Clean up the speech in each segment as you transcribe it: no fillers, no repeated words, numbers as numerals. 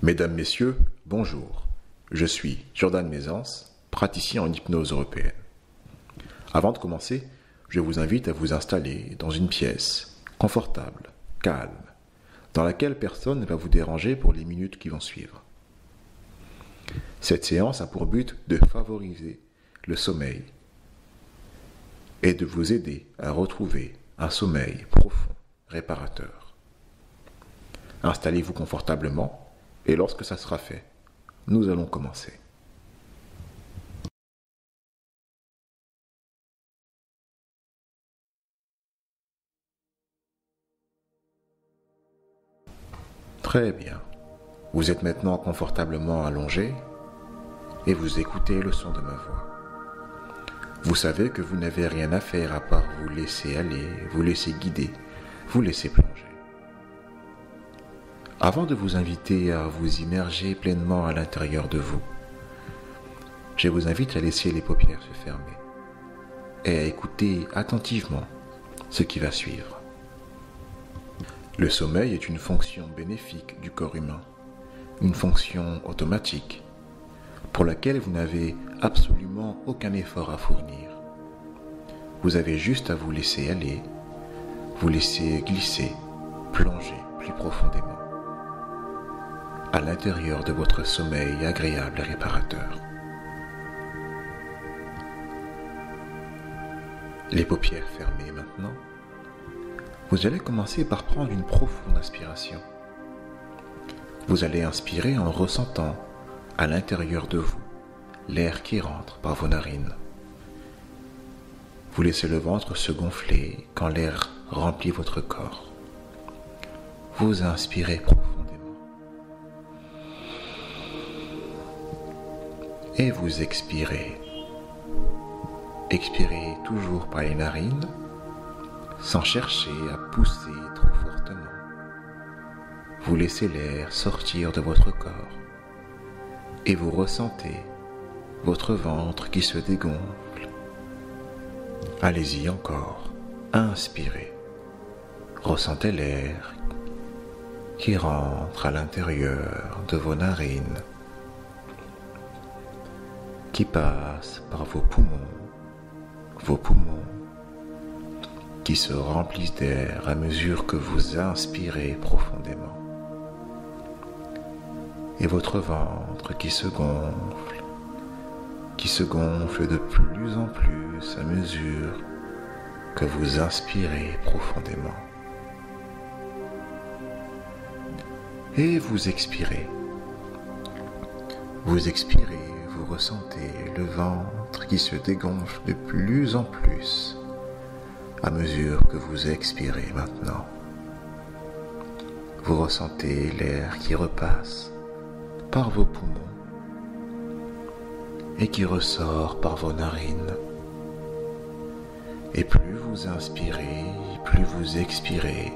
Mesdames, Messieurs, bonjour. Je suis Jordan Mézance, praticien en hypnose européenne. Avant de commencer, je vous invite à vous installer dans une pièce confortable, calme, dans laquelle personne ne va vous déranger pour les minutes qui vont suivre. Cette séance a pour but de favoriser le sommeil et de vous aider à retrouver un sommeil profond, réparateur. Installez-vous confortablement et lorsque ça sera fait, nous allons commencer. Très bien. Vous êtes maintenant confortablement allongé et vous écoutez le son de ma voix. Vous savez que vous n'avez rien à faire à part vous laisser aller, vous laisser guider, vous laisser plonger. Avant de vous inviter à vous immerger pleinement à l'intérieur de vous, je vous invite à laisser les paupières se fermer et à écouter attentivement ce qui va suivre. Le sommeil est une fonction bénéfique du corps humain, une fonction automatique pour laquelle vous n'avez absolument aucun effort à fournir. Vous avez juste à vous laisser aller, vous laisser glisser, plonger plus profondément à l'intérieur de votre sommeil agréable et réparateur. Les paupières fermées maintenant, vous allez commencer par prendre une profonde inspiration. Vous allez inspirer en ressentant à l'intérieur de vous l'air qui rentre par vos narines. Vous laissez le ventre se gonfler quand l'air remplit votre corps. Vous inspirez profondément. Et vous expirez. Expirez toujours par les narines, sans chercher à pousser trop fortement. Vous laissez l'air sortir de votre corps et vous ressentez votre ventre qui se dégonfle. Allez-y encore, inspirez. Ressentez l'air qui rentre à l'intérieur de vos narines, qui passe par vos poumons qui se remplissent d'air à mesure que vous inspirez profondément. Et votre ventre qui se gonfle de plus en plus à mesure que vous inspirez profondément. Et vous expirez. Vous expirez, vous ressentez le ventre qui se dégonfle de plus en plus à mesure que vous expirez maintenant. Vous ressentez l'air qui repasse par vos poumons et qui ressort par vos narines. Et plus vous inspirez, plus vous expirez,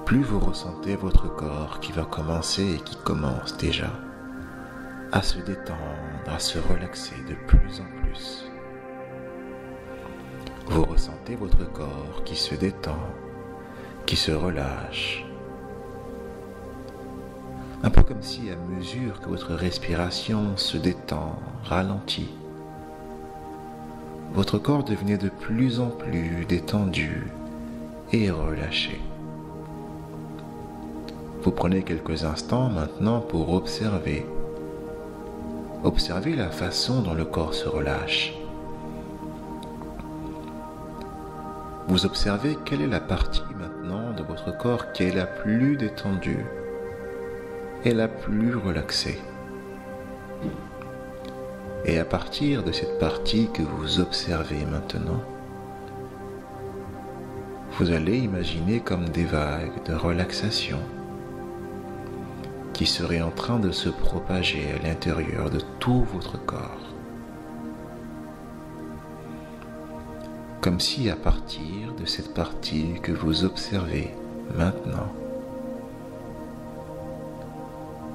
plus vous ressentez votre corps qui va commencer et qui commence déjà à se détendre, à se relaxer de plus en plus. Vous ressentez votre corps qui se détend, qui se relâche. Un peu comme si à mesure que votre respiration se détend, ralentit, votre corps devenait de plus en plus détendu et relâché. Vous prenez quelques instants maintenant pour observer la façon dont le corps se relâche. Vous observez quelle est la partie maintenant de votre corps qui est la plus détendue et la plus relaxée. Et à partir de cette partie que vous observez maintenant, vous allez imaginer comme des vagues de relaxation qui seraient en train de se propager à l'intérieur de tout votre corps. Comme si à partir de cette partie que vous observez maintenant,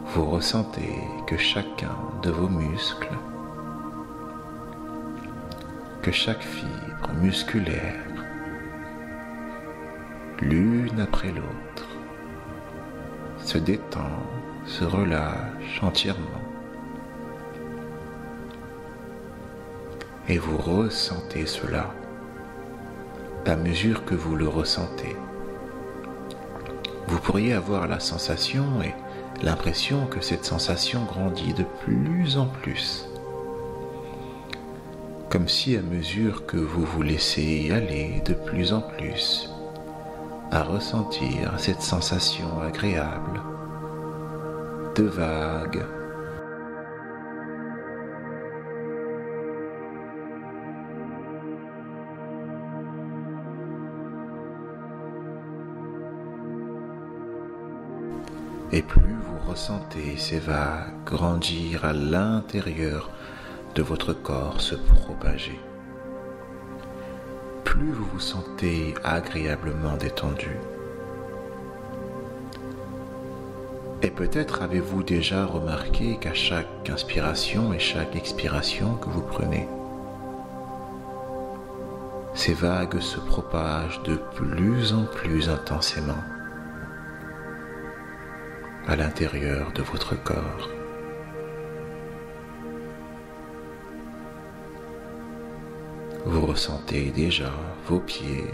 vous ressentez que chacun de vos muscles, que chaque fibre musculaire, l'une après l'autre, se détend, se relâche entièrement. Et vous ressentez cela à mesure que vous le ressentez. Vous pourriez avoir la sensation et l'impression que cette sensation grandit de plus en plus. Comme si à mesure que vous vous laissez aller de plus en plus à ressentir cette sensation agréable de vague, et plus vous ressentez ces vagues grandir à l'intérieur de votre corps se propager, plus vous vous sentez agréablement détendu. Et peut-être avez-vous déjà remarqué qu'à chaque inspiration et chaque expiration que vous prenez, ces vagues se propagent de plus en plus intensément à l'intérieur de votre corps. Vous ressentez déjà vos pieds,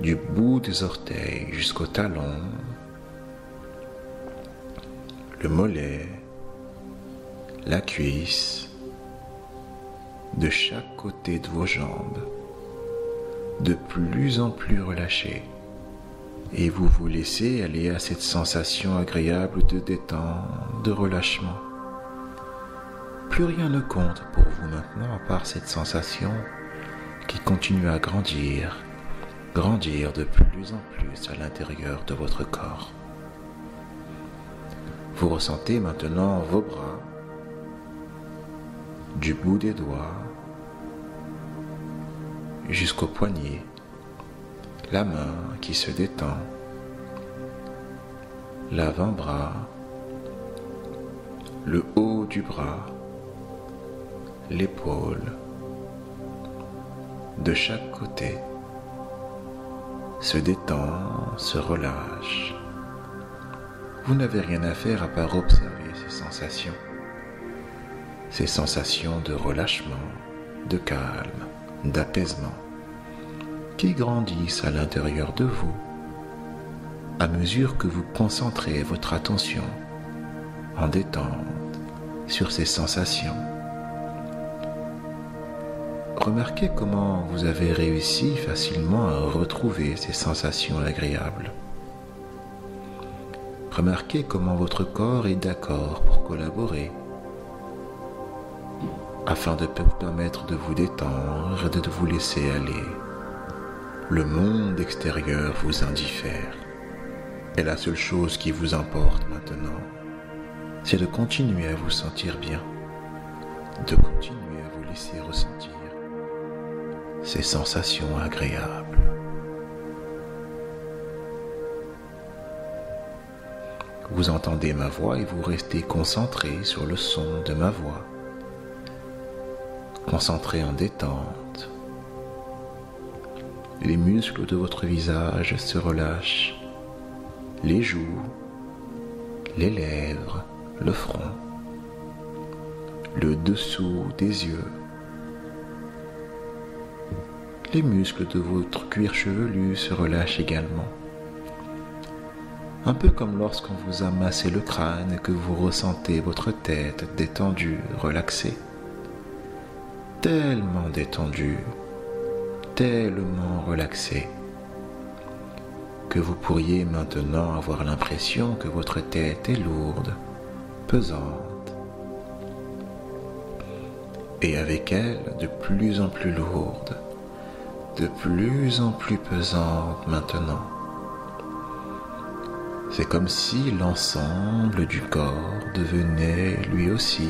du bout des orteils jusqu'au talon, le mollet, la cuisse, de chaque côté de vos jambes, de plus en plus relâchés. Et vous vous laissez aller à cette sensation agréable de détente, de relâchement. Plus rien ne compte pour vous maintenant à part cette sensation qui continue à grandir de plus en plus à l'intérieur de votre corps. Vous ressentez maintenant vos bras, du bout des doigts jusqu'au poignet, la main qui se détend, l'avant-bras, le haut du bras, l'épaule, de chaque côté, se détend, se relâche. Vous n'avez rien à faire à part observer ces sensations de relâchement, de calme, d'apaisement, qui grandissent à l'intérieur de vous à mesure que vous concentrez votre attention en détente sur ces sensations. Remarquez comment vous avez réussi facilement à retrouver ces sensations agréables. Remarquez comment votre corps est d'accord pour collaborer afin de permettre de vous détendre et de vous laisser aller. Le monde extérieur vous indiffère. Et la seule chose qui vous importe maintenant, c'est de continuer à vous sentir bien, de continuer à vous laisser ressentir ces sensations agréables. Vous entendez ma voix et vous restez concentré sur le son de ma voix, concentré en détente. Les muscles de votre visage se relâchent, les joues, les lèvres, le front, le dessous des yeux, les muscles de votre cuir chevelu se relâchent également. Un peu comme lorsqu'on vous a massé le crâne et que vous ressentez votre tête détendue, relaxée. Tellement détendue, tellement relaxée, que vous pourriez maintenant avoir l'impression que votre tête est lourde, pesante, et avec elle de plus en plus lourde, de plus en plus pesante maintenant. C'est comme si l'ensemble du corps devenait lui aussi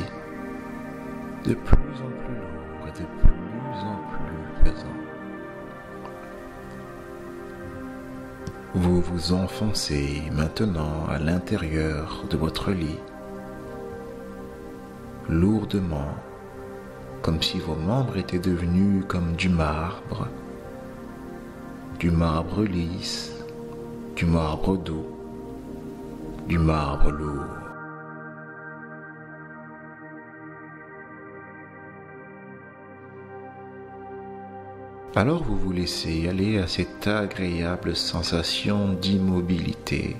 de plus en plus lourd et de plus en plus pesant. Vous vous enfoncez maintenant à l'intérieur de votre lit, lourdement, comme si vos membres étaient devenus comme du marbre lisse, du marbre doux, du marbre lourd. Alors vous vous laissez aller à cette agréable sensation d'immobilité.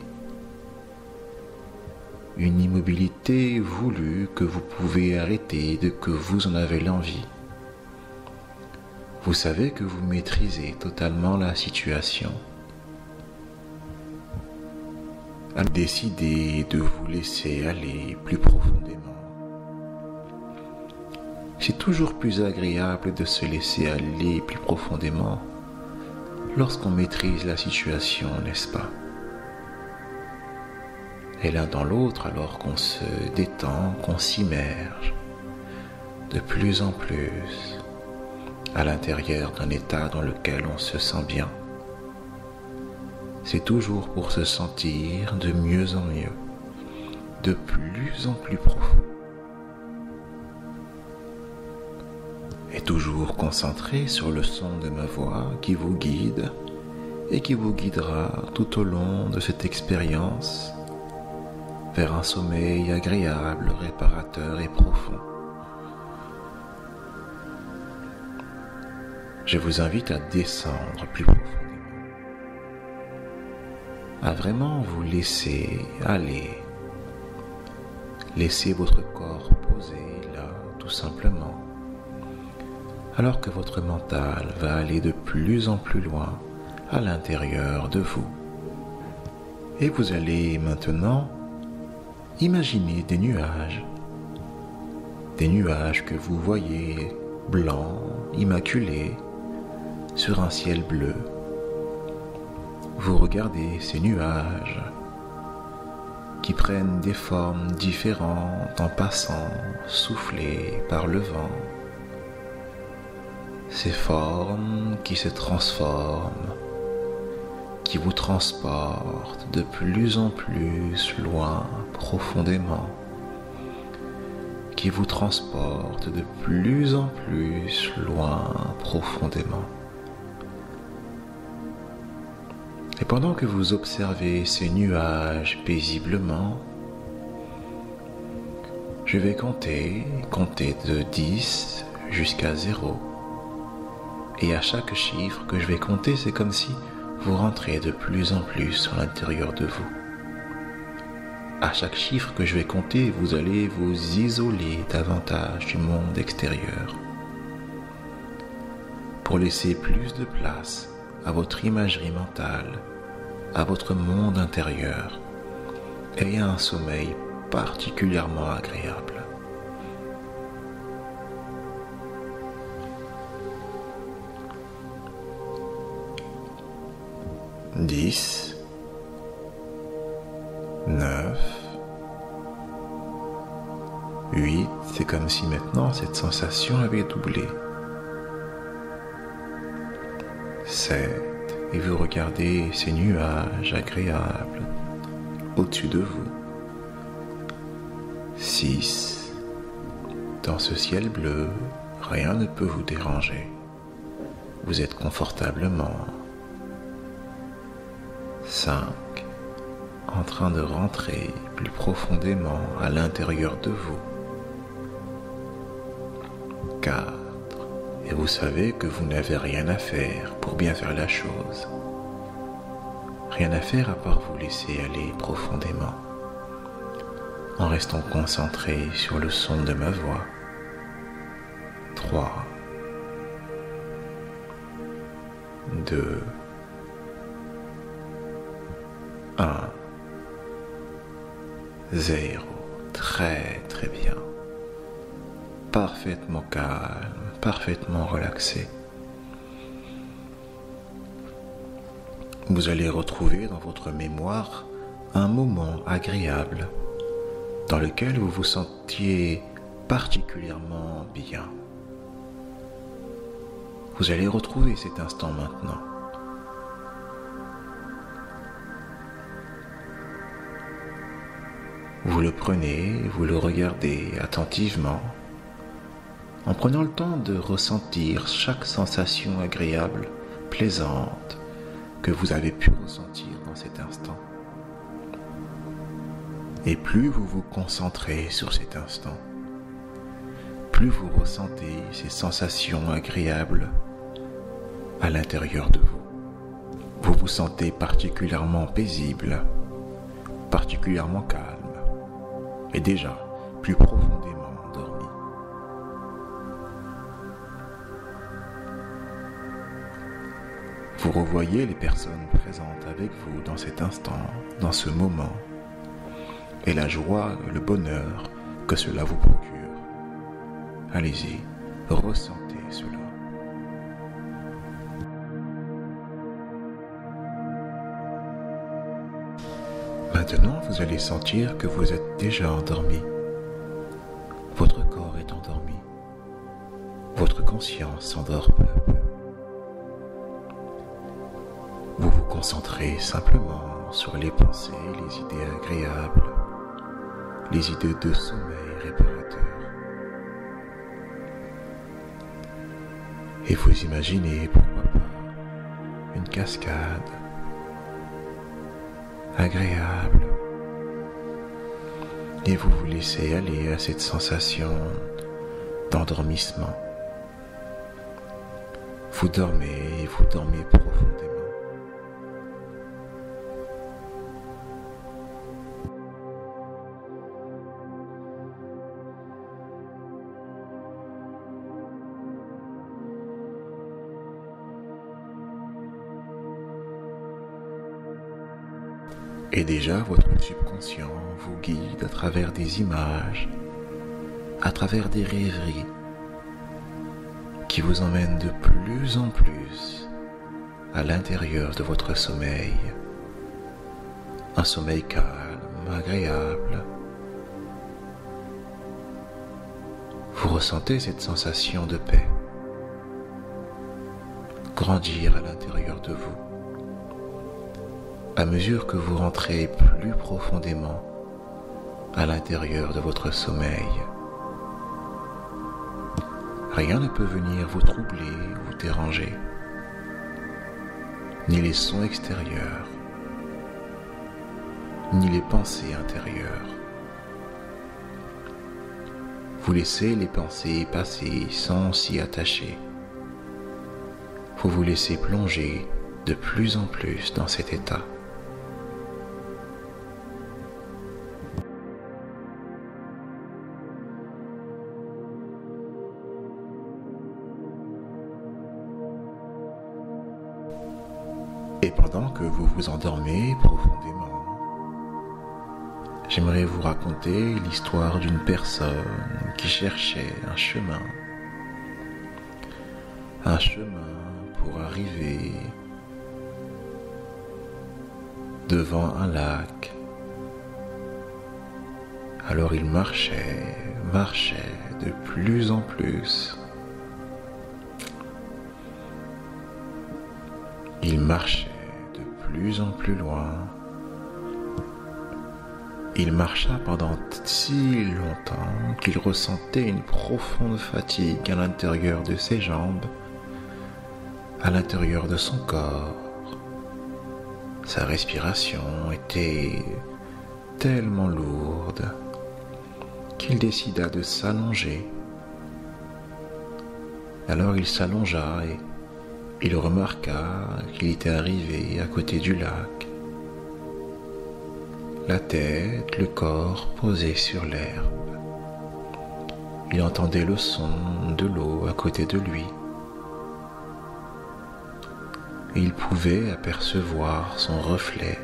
Une immobilité voulue que vous pouvez arrêter dès que vous en avez l'envie. Vous savez que vous maîtrisez totalement la situation. Décidez de vous laisser aller plus profondément. C'est toujours plus agréable de se laisser aller plus profondément lorsqu'on maîtrise la situation, n'est-ce pas? Et l'un dans l'autre, alors qu'on se détend, qu'on s'immerge de plus en plus à l'intérieur d'un état dans lequel on se sent bien. C'est toujours pour se sentir de mieux en mieux, de plus en plus profond. Et toujours concentré sur le son de ma voix qui vous guide et qui vous guidera tout au long de cette expérience vers un sommeil agréable, réparateur et profond. Je vous invite à descendre plus profondément, à vraiment vous laisser aller, laisser votre corps posé là, tout simplement, alors que votre mental va aller de plus en plus loin à l'intérieur de vous. Et vous allez maintenant imaginer des nuages que vous voyez blancs, immaculés, sur un ciel bleu. Vous regardez ces nuages qui prennent des formes différentes en passant, soufflés par le vent. Ces formes qui se transforment, qui vous transportent de plus en plus loin, profondément, qui vous transportent de plus en plus loin, profondément. Et pendant que vous observez ces nuages paisiblement, je vais compter de 10 jusqu'à 0. Et à chaque chiffre que je vais compter, c'est comme si vous rentrez de plus en plus à l'intérieur de vous. À chaque chiffre que je vais compter, vous allez vous isoler davantage du monde extérieur pour laisser plus de place à votre imagerie mentale, à votre monde intérieur et à un sommeil particulièrement agréable. 10, 9, 8, c'est comme si maintenant cette sensation avait doublé. 7, et vous regardez ces nuages agréables au-dessus de vous. 6, dans ce ciel bleu, rien ne peut vous déranger. Vous êtes confortablement. 5, en train de rentrer plus profondément à l'intérieur de vous. 4, et vous savez que vous n'avez rien à faire pour bien faire la chose. Rien à faire à part vous laisser aller profondément, en restant concentré sur le son de ma voix. 3, 2, 1, 0, très très bien, parfaitement calme, parfaitement relaxé. Vous allez retrouver dans votre mémoire un moment agréable dans lequel vous vous sentiez particulièrement bien. Vous allez retrouver cet instant maintenant. Vous le prenez, vous le regardez attentivement, en prenant le temps de ressentir chaque sensation agréable, plaisante, que vous avez pu ressentir dans cet instant. Et plus vous vous concentrez sur cet instant, plus vous ressentez ces sensations agréables à l'intérieur de vous. Vous vous sentez particulièrement paisible, particulièrement calme et déjà plus profondément endormi. Vous revoyez les personnes présentes avec vous dans cet instant, dans ce moment, et la joie, le bonheur que cela vous procure. Allez-y, ressentez cela. Maintenant, vous allez sentir que vous êtes déjà endormi. Votre corps est endormi. Votre conscience s'endort peu à peu. Vous vous concentrez simplement sur les pensées, les idées agréables, les idées de sommeil réparateur. Et vous imaginez, pourquoi pas, une cascade agréable. Et vous vous laissez aller à cette sensation d'endormissement. Vous dormez et vous dormez profondément. Et déjà, votre subconscient vous guide à travers des images, à travers des rêveries qui vous emmènent de plus en plus à l'intérieur de votre sommeil. Un sommeil calme, agréable. Vous ressentez cette sensation de paix grandir à l'intérieur de vous. À mesure que vous rentrez plus profondément à l'intérieur de votre sommeil, rien ne peut venir vous troubler ou vous déranger, ni les sons extérieurs, ni les pensées intérieures. Vous laissez les pensées passer sans s'y attacher. Vous vous laissez plonger de plus en plus dans cet état. Et pendant que vous vous endormez profondément, j'aimerais vous raconter l'histoire d'une personne qui cherchait un chemin pour arriver devant un lac. Alors il marchait de plus en plus. Il marchait de plus en plus loin. Il marcha pendant si longtemps qu'il ressentait une profonde fatigue à l'intérieur de ses jambes, à l'intérieur de son corps. Sa respiration était tellement lourde qu'il décida de s'allonger. Alors il s'allongea et il remarqua qu'il était arrivé à côté du lac, la tête, le corps posés sur l'herbe. Il entendait le son de l'eau à côté de lui. Et il pouvait apercevoir son reflet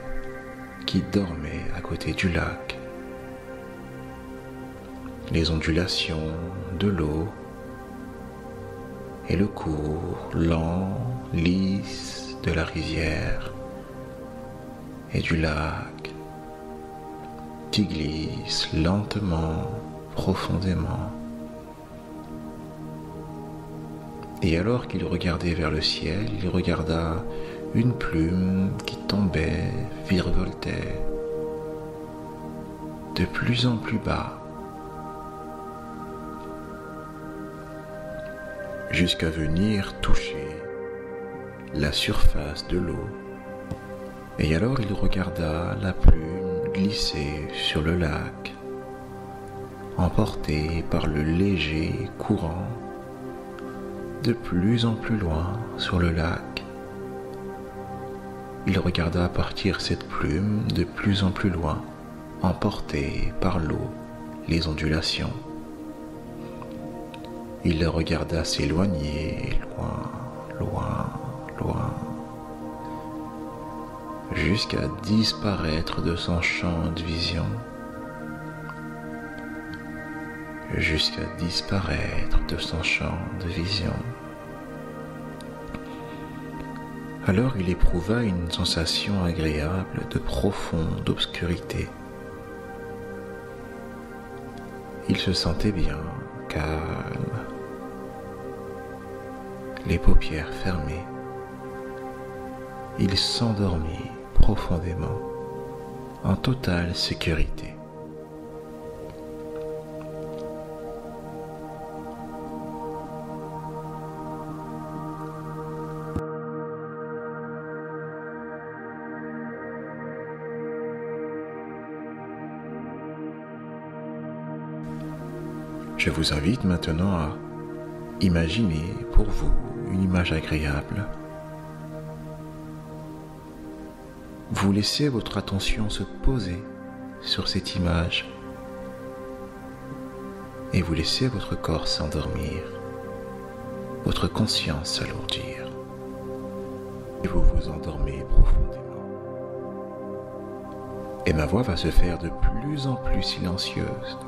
qui dormait à côté du lac. Les ondulations de l'eau et le cours lent, lisse de la rivière et du lac qui glisse lentement, profondément. Et alors qu'il regardait vers le ciel, il regarda une plume qui tombait, virevoltait de plus en plus bas, jusqu'à venir toucher la surface de l'eau. Et alors il regarda la plume glisser sur le lac, emporté par le léger courant, de plus en plus loin sur le lac. Il regarda partir cette plume de plus en plus loin, emportée par l'eau, les ondulations. Il la regarda s'éloigner, loin, loin, loin, jusqu'à disparaître de son champ de vision, jusqu'à disparaître de son champ de vision. Alors il éprouva une sensation agréable de profonde obscurité. Il se sentait bien, calme, les paupières fermées. Il s'endormit profondément, en totale sécurité. Je vous invite maintenant à imaginer pour vous une image agréable. Vous laissez votre attention se poser sur cette image et vous laissez votre corps s'endormir, votre conscience s'alourdir et vous vous endormez profondément. Et ma voix va se faire de plus en plus silencieuse,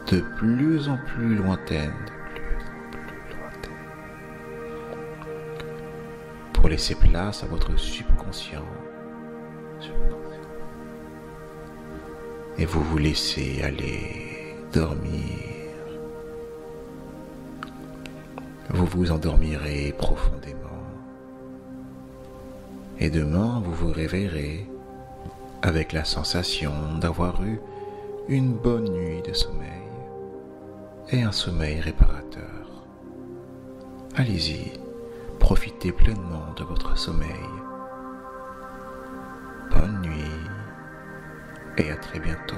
de plus en plus lointaine, pour laisser place à votre subconscient. Et vous vous laissez aller dormir. Vous vous endormirez profondément. Et demain, vous vous réveillerez avec la sensation d'avoir eu une bonne nuit de sommeil et un sommeil réparateur. Allez-y, profitez pleinement de votre sommeil. Bonne nuit et à très bientôt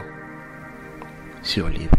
sur Libre.